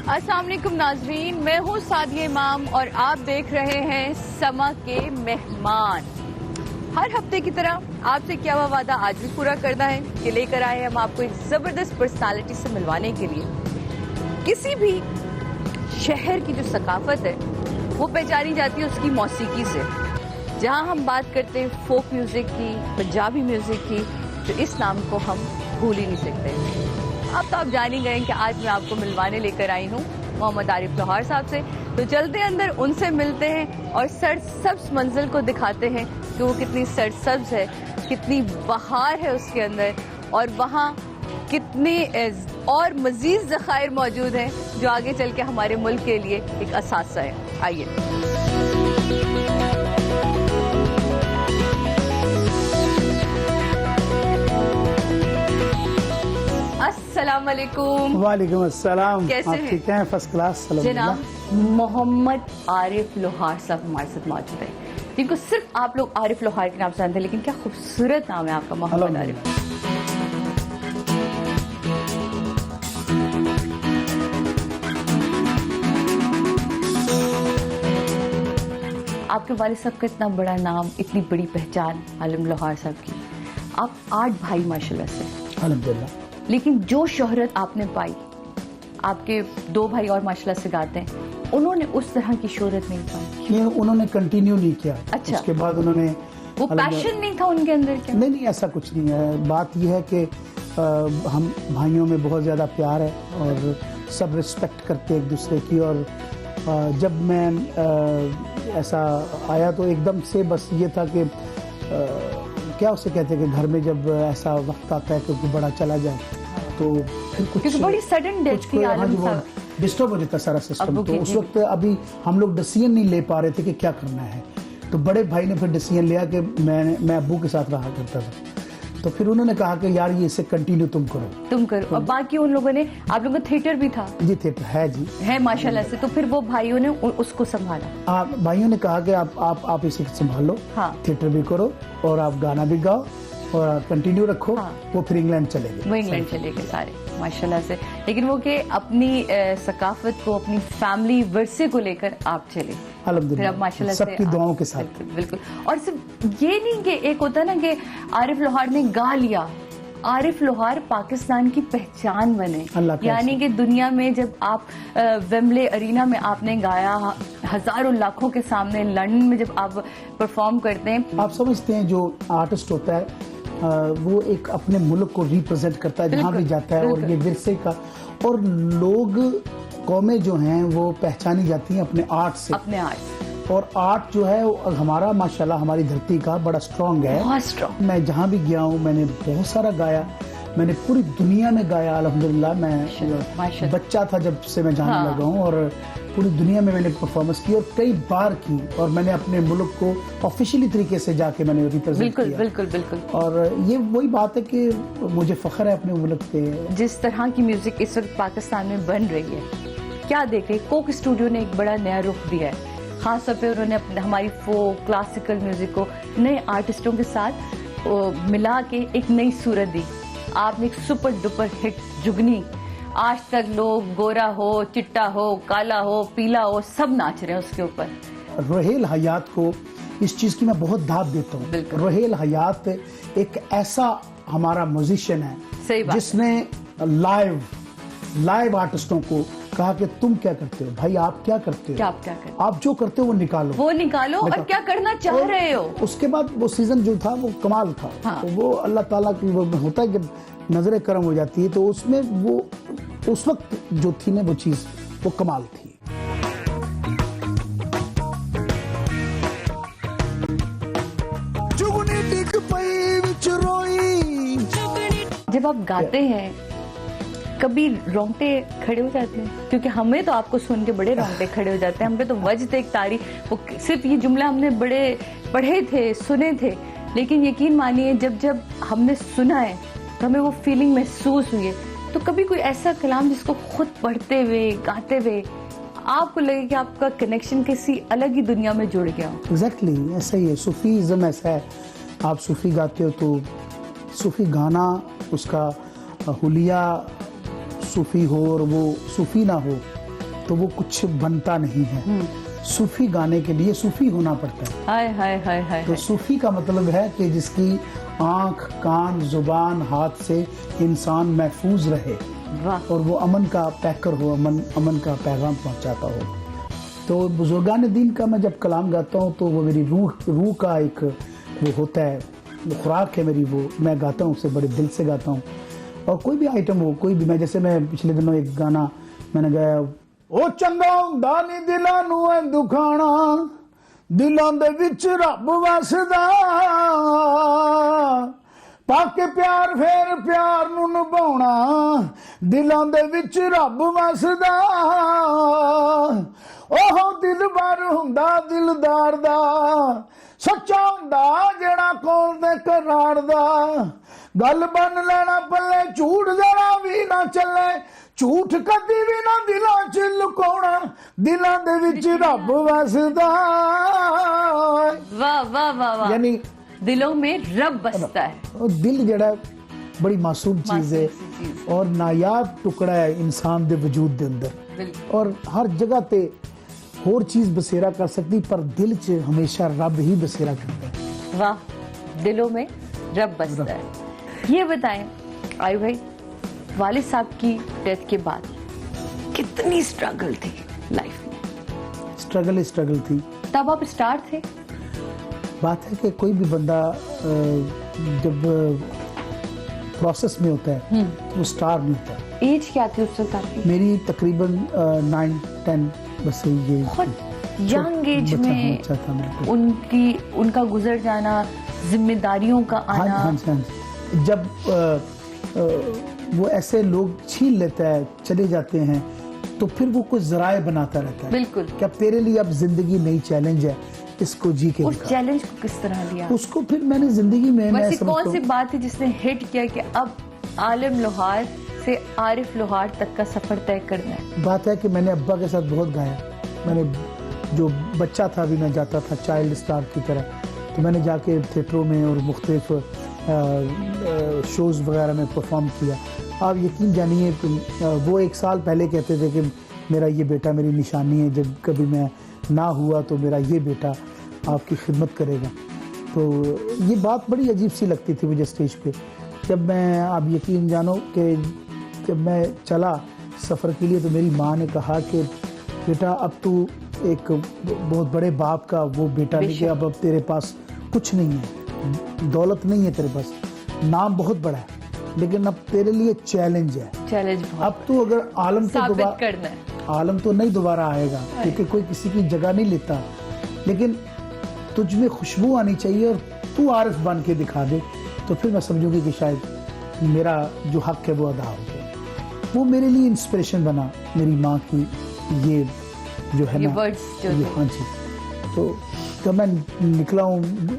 अस्सलाम वालेकुम नाजरीन, मैं हूँ सादिया इमाम और आप देख रहे हैं समा के मेहमान। हर हफ्ते की तरह आपसे किया हुआ वादा आज भी पूरा करना है कि लेकर आए हम आपको एक जबरदस्त पर्सनालिटी से मिलवाने के लिए। किसी भी शहर की जो सकाफत है वो पहचानी जाती है उसकी मौसीकी से। जहाँ हम बात करते हैं फोक म्यूजिक की, पंजाबी म्यूजिक की, तो इस नाम को हम भूल ही नहीं सकते। अब तो आप जान ही गए कि आज मैं आपको मिलवाने लेकर आई हूँ मोहम्मद आरिफ लोहार साहब से। तो चलते अंदर उनसे मिलते हैं और सरसब्ज मंजिल को दिखाते हैं कि वो कितनी सरसब्ज है, कितनी बहार है उसके अंदर, और वहाँ कितने और मजीद ज़खायर मौजूद हैं जो आगे चल के हमारे मुल्क के लिए एक असासा है। आइए। अस्सलाम वालेकुम। वालेकुम अस्सलाम। कैसे आप हैं? ठीक हैं? First class. जनाब मोहम्मद आरिफ लोहार साहब हमारे साथ मौजूद है, जिनको सिर्फ आप लोग आरिफ लोहार के नाम से जानते हैं, लेकिन क्या खूबसूरत नाम है आपका मोहम्मद आरिफ। आपके वालिद साहब का इतना बड़ा नाम, इतनी बड़ी पहचान आलिम लोहार साहब की। आप 8 भाई माशाल्लाह से, अल्हम्दुलिल्लाह। लेकिन जो शोहरत आपने पाई, आपके 2 भाई और माशाल्लाह से गाते हैं, उन्होंने उस तरह की शोहरत नहीं पाई। ये उन्होंने कंटिन्यू नहीं किया। अच्छा। उसके बाद उन्होंने वो पैशन नहीं था उनके अंदर क्या? नहीं, ऐसा कुछ नहीं है। बात यह है कि हम भाइयों में बहुत ज़्यादा प्यार है और सब रिस्पेक्ट करते हैं एक दूसरे की। और जब मैं ऐसा आया तो एकदम से बस ये था कि क्या उसे कहते हैं कि घर में जब ऐसा वक्त आता है कि कोई बड़ा चला जाए तो फिर कुछ, क्योंकि बड़ी सडन डेथ थी आलम साहब, डिस्टर्ब हो जाता सारा सिस्टम। तो उस वक्त अभी हम लोग डिसीजन नहीं ले पा रहे थे कि क्या करना है। तो बड़े भाई ने फिर डिसीजन लिया कि मैं अब्बू के साथ रहा करता था, तो फिर उन्होंने कहा कि यार ये इसे कंटिन्यू तुम करो। और बाकी उन लोगों ने, आप लोगों का थिएटर भी था? जी थिएटर है जी, है माशाल्लाह से। तो फिर वो भाइयों ने उसको संभाला। भाइयों ने कहा कि आप इसे संभालो, हाँ। थिएटर भी करो और आप गाना भी गाओ और कंटिन्यू रखो। हाँ। वो फिर इंग्लैंड चले गए। वो इंग्लैंड चले गए सारे माशाल्लाह से। लेकिन वो कि अपनी सकाफत को, अपनी फैमिली वर्से को लेकर आप चले, फिर अब माशाल्लाह से सबकी दुआओं के साथ। बिल्कुल। और सिर्फ ये नहीं कि एक होता है ना कि आरिफ लोहार ने गा लिया, आरिफ लोहार पाकिस्तान की पहचान बने। यानी कि दुनिया में जब आप वेम्बले अरीना में आपने गाया, हजारों लाखों के सामने लंदन में जब आप परफॉर्म करते हैं, आप समझते हैं जो आर्टिस्ट होता है वो एक अपने मुल्क को रिप्रेजेंट करता है जहाँ भी जाता है। और ये विरसे का, और लोग कौमें जो हैं वो पहचानी जाती हैं अपने आर्ट से। अपने आर्ट। और आर्ट जो है हमारा माशाल्लाह हमारी धरती का बड़ा स्ट्रांग है, बहुत स्ट्रांग। मैं जहाँ भी गया हूँ मैंने बहुत सारा गाया, मैंने पूरी दुनिया में गाया अल्हम्दुलिल्लाह। मैं बच्चा था जब से मैं जाने लगा हूँ और पूरी दुनिया में मैंने परफॉर्मेंस की और कई बार की, और मैंने अपने मुल्क को ऑफिशियली तरीके से जाके मैंने रिप्रेजेंट किया। बिल्कुल बिल्कुल। और ये वही बात है कि मुझे फख्र है अपने मुल्क पे। जिस तरह की म्यूजिक इस वक्त पाकिस्तान में बन रही है, क्या देख रहे हैं, कोक स्टूडियो ने एक बड़ा नया रुख दिया है। खास तौर पे उन्होंने हमारी फोक क्लासिकल म्यूजिक को नए आर्टिस्टों के साथ मिला के एक नई सूरत दी। आपने एक सुपर डुपर हिट जुगनी, आज तक लोग गोरा हो, चिट्टा हो, काला हो, पीला हो, सब नाच रहे हैं उसके ऊपर। रोहेल हयात को इस चीज की मैं बहुत दाद देता हूँ। रोहेल हयात एक ऐसा हमारा म्यूजिशियन है जिसने लाइव आर्टिस्टों को कहा कि तुम क्या करते हो भाई, आप क्या करते हो, आप क्या करते हो, आप जो करते हो वो निकालो और क्या करना चाह रहे हो। उसके बाद वो सीजन जो था वो कमाल था। हाँ। तो वो अल्लाह ताला की वो होता है कि नजरें करम हो जाती है, तो उसमें वो उस वक्त जो थी ना वो चीज वो कमाल थी। जब आप गाते हैं कभी रोंगटे खड़े हो जाते हैं? क्योंकि हमें तो आपको सुन के बड़े रोंगटे खड़े हो जाते हैं। हमें तो वजद एक तारीफ, वो सिर्फ ये जुमला हमने बड़े पढ़े थे, सुने थे, लेकिन यकीन मानिए जब हमने सुना है तो हमें वो फीलिंग महसूस हुई है। तो कभी कोई ऐसा कलाम जिसको खुद पढ़ते हुए, गाते हुए आपको लगे कि आपका कनेक्शन किसी अलग ही दुनिया में जुड़ गया हो? एग्जैक्टली ऐसा ही है। सूफीज़म ऐसा है, आप सूफी गाते हो तो सूफी गाना, उसका हुलिया सूफी हो और वो सूफी ना हो तो वो कुछ बनता नहीं है। सूफी गाने के लिए सूफी होना पड़ता है। हाय हाय हाय हाय तो सूफी का मतलब है कि जिसकी आंख, कान, जुबान, हाथ से इंसान महफूज रहे वाह और वो अमन का पैकर हो, अमन का पैगाम पहुंचाता हो। तो बुजुर्गान दीन का मैं जब कलाम गाता हूँ तो वो मेरी रूह का एक वो होता है, वो खुराक है मेरी, वो मैं गाता हूँ उसे बड़े दिल से गाता हूँ। और कोई भी आइटम हो, कोई भी, मैं जैसे मैं पिछले दिनों एक गाना मैंने गाया, ओ चंगा हुंदा नी दिलां नूं ऐ दुखाना, दिलां दे विच रब वसदा, पाके प्यार फेर प्यार नूं निभाउणा, दिलां दे विच रब वसदा, ओह दिलबर हुंदा दिलदार दा, सच्चा हुंदा जेड़ा कोल दे करार दा, गल बन लेना पल्ले झूठ जरा भी ना चले, झूठ कदी भी ना दिलां च लुकाउणा, दिलां दे विच रब वसदा। वाह वाह वाह वाह, यानी दिलों में रब बसता है। और दिल जड़ा बड़ी मासूम चीज है मासूम सी चीज़। और नायाब टुकड़ा है इंसान दे वजूद दे अंदर। बिल्कुल। और हर जगह ते होर चीज बसेरा कर सकती, पर दिल च हमेशा रब ही बसेरा करता है। वाह, दिलों में रब बसता है। ये बताएं आयु भाई, वालिद साहब की डेथ के बाद कितनी स्ट्रगल थी लाइफ में? स्ट्रगल थी। तब आप स्टार थे? बात है कि कोई भी बंदा जब प्रोसेस में होता है तो वो स्टार नहीं होता। एज क्या थी उस वक्त आपकी? मेरी तकरीबन 9-10 बस ये बहुत यंग एज बच्चा में था मेरे को। उनका गुजर जाना, जिम्मेदारियों का हाँ आना। हाँ। जब वो ऐसे लोग छीन लेता है, चले जाते हैं, तो फिर वो कुछ जराए बनाता रहता है। बिल्कुल। कि अब तेरे लिए अब जिंदगी नई चैलेंज है, इसको जी के उस दिखा। चैलेंज को किस तरह लिया? उसको फिर मैंने जिंदगी में मैं वैसे कौन सी समझता हूँ, बात थी जिसने हिट किया कि अब आलिम लोहार से आरिफ लोहार तक का सफर तय करना है? बात है कि मैंने अब्बा के साथ बहुत गाया। मैंने जो बच्चा था अभी मैं जाता था चाइल्ड स्टार की तरह, तो मैंने जाके थिएटरों में और मुख्तलिफ शोज़ वगैरह में परफॉर्म किया। आप यकीन जानिए कि वो 1 साल पहले कहते थे कि मेरा ये बेटा मेरी निशानी है, जब कभी मैं ना हुआ तो मेरा ये बेटा आपकी खिदमत करेगा। तो ये बात बड़ी अजीब सी लगती थी मुझे स्टेज पे। जब मैं, आप यकीन जानो कि जब मैं चला सफ़र के लिए तो मेरी माँ ने कहा कि बेटा अब तू एक बहुत बड़े बाप का वो बेटा नहीं कि अब तेरे पास कुछ नहीं है, दौलत नहीं है तेरे पास, नाम बहुत बड़ा है, लेकिन अब तेरे लिए चैलेंज है। चैलेंज बहुत अब तू अगर आलम तो साबित दोबारा करना है। आलम तो नहीं दोबारा आएगा क्योंकि कोई किसी की जगह नहीं लेता, लेकिन तुझ में खुशबू आनी चाहिए और तू आरिफ बन के दिखा दे, तो फिर मैं समझूंगी कि शायद मेरा जो हक है वो अदा हो गया। वो मेरे लिए इंस्पिरेशन बना, मेरी माँ की ये जो है ये ना वर्ड्स जो ये, थे। हाँ जी। तो जब मैं निकला हूँ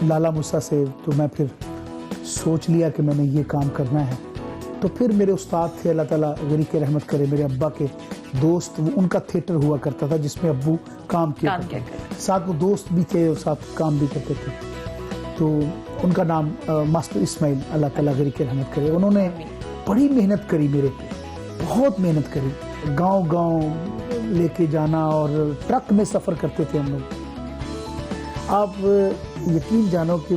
लाला मूसा से, तो मैं फिर सोच लिया कि मैंने ये काम करना है। तो फिर मेरे उस्ताद थे, अल्लाह ताला गनी के रहमत करे, मेरे अब्बा के दोस्त, उनका थिएटर हुआ करता था जिसमें अब्बू काम किया करते थे। साथ वो दोस्त भी थे और साथ काम भी करते थे। तो उनका नाम मास्टर इस्माइल, अल्लाह ताला गनी के रहमत करे। उन्होंने बड़ी मेहनत करी मेरे पे, बहुत मेहनत करी। गांव लेके जाना और ट्रक में सफ़र करते थे हम लोग। आप यकीन जानो कि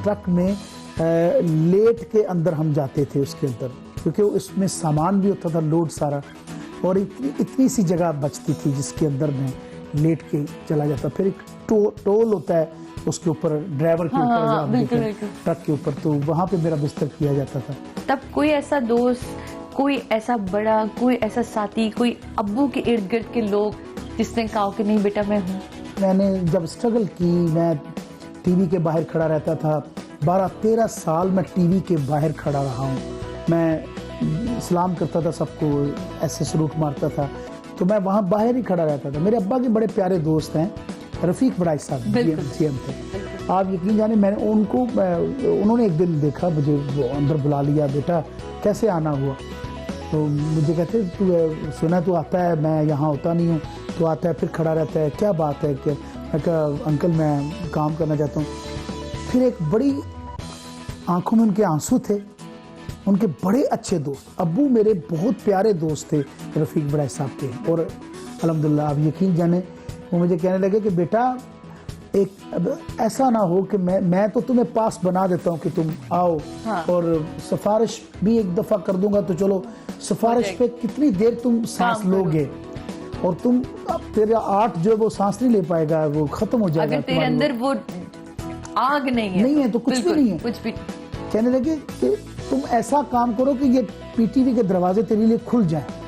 ट्रक में लेट के अंदर हम जाते थे उसके अंदर, क्योंकि उसमें सामान भी होता था लोड सारा, और इतनी सी जगह बचती थी जिसके अंदर मैं लेट के चला जाता। फिर एक टोल होता है उसके ऊपर, ड्राइवर के ऊपर, ट्रक के ऊपर, तो वहाँ पे मेरा बिस्तर किया जाता था। तब कोई ऐसा दोस्त, कोई ऐसा बड़ा, कोई ऐसा साथी, कोई अब्बू के इर्द गिर्द के लोग जिसने कहा कि नहीं बेटा मैं हूँ? मैंने जब स्ट्रगल की, मैं टीवी के बाहर खड़ा रहता था। 12-13 साल मैं टीवी के बाहर खड़ा रहा हूँ। मैं सलाम करता था सबको, ऐसे सलूट मारता था, तो मैं वहाँ बाहर ही खड़ा रहता था। मेरे अब्बा के बड़े प्यारे दोस्त हैं, रफ़ीक बड़ाई साहब CM थे। आप यकीन जाने, मैंने उन्होंने एक दिन देखा मुझे, वो अंदर बुला लिया, बेटा कैसे आना हुआ? तो मुझे कहते तू सुना तो आता है, मैं यहाँ होता नहीं हूँ, तो आता है फिर खड़ा रहता है, क्या बात है? कि मैं कहा अंकल मैं काम करना चाहता हूँ। फिर एक बड़ी आंखों में उनके आंसू थे, उनके बड़े अच्छे दोस्त, अब्बू मेरे बहुत प्यारे दोस्त थे रफ़ीक बड़ाई साहब के। और अल्हम्दुलिल्लाह आप यकीन जाने वो मुझे कहने लगे कि बेटा एक अब ऐसा ना हो कि मैं तो तुम्हें पास बना देता हूँ कि तुम आओ, हाँ। और सिफारिश भी एक दफ़ा कर दूंगा तो चलो सिफारिश पे कितनी देर तुम सांस लोगे, और तुम अब तेरा आर्ट जो है वो सांस नहीं ले पाएगा, वो खत्म हो जाएगा। अगर तेरे अंदर वो आग नहीं है तो कुछ भी बिल्कुल, नहीं है। कुछ भी। कहने लगे कि तुम ऐसा काम करो कि ये पीटीवी के दरवाजे तेरे लिए खुल जाएं।